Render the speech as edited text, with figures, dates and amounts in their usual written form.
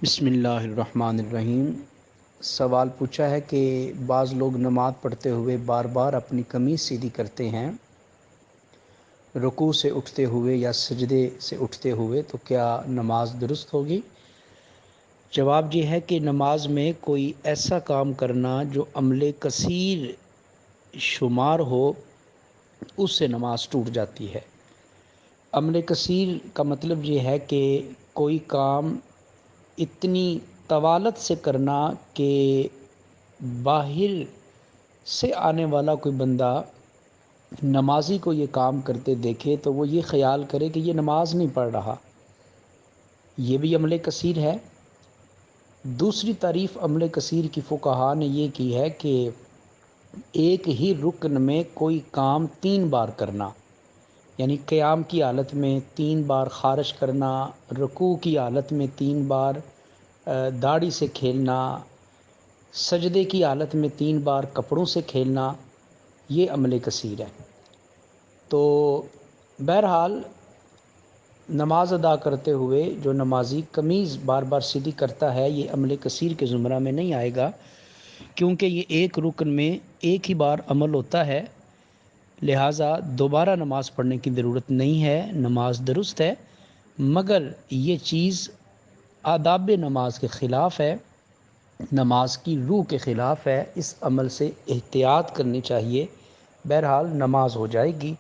بسم اللہ الرحمن الرحیم۔ سوال پوچھا ہے کہ بعض لوگ نماز پڑھتے ہوئے بار بار اپنی قمیص سیدھی کرتے ہیں رکوع سے اٹھتے ہوئے یا سجدے سے اٹھتے ہوئے، تو کیا نماز درست ہوگی؟ جواب یہ ہے کہ نماز میں کوئی ایسا کام کرنا جو عمل کثیر شمار ہو، اس سے نماز ٹوٹ جاتی ہے۔ عمل کثیر کا مطلب یہ ہے کہ کوئی کام اتنی طوالت سے کرنا کہ باہر سے آنے والا کوئی بندہ نمازی کو یہ کام کرتے دیکھے تو وہ یہ خیال کرے کہ یہ نماز نہیں پڑھ رہا، یہ بھی عمل کثیر ہے۔ دوسری تعریف عمل کثیر کی فقہا نے یہ کی ہے کہ ایک ہی رکن میں کوئی کام 3 بار کرنا، یعنی قیام کی حالت میں 3 بار خارش کرنا، رکوع کی حالت میں 3 بار داڑھی سے کھیلنا، سجدے کی حالت میں 3 بار کپڑوں سے کھیلنا، یہ عمل کثیر ہے۔ تو بہرحال نماز ادا کرتے ہوئے جو نمازی قمیض بار بار سیدھی کرتا ہے، یہ عمل کثیر کے زمرہ میں نہیں آئے گا، کیونکہ یہ ایک رکن میں ایک ہی بار عمل ہوتا ہے، لہٰذا دوبارہ نماز پڑھنے کی ضرورت نہیں ہے، نماز درست ہے۔ مگر یہ چیز آداب نماز کے خلاف ہے، نماز کی روح کے خلاف ہے، اس عمل سے احتیاط کرنی چاہیے۔ بہرحال نماز ہو جائے گی۔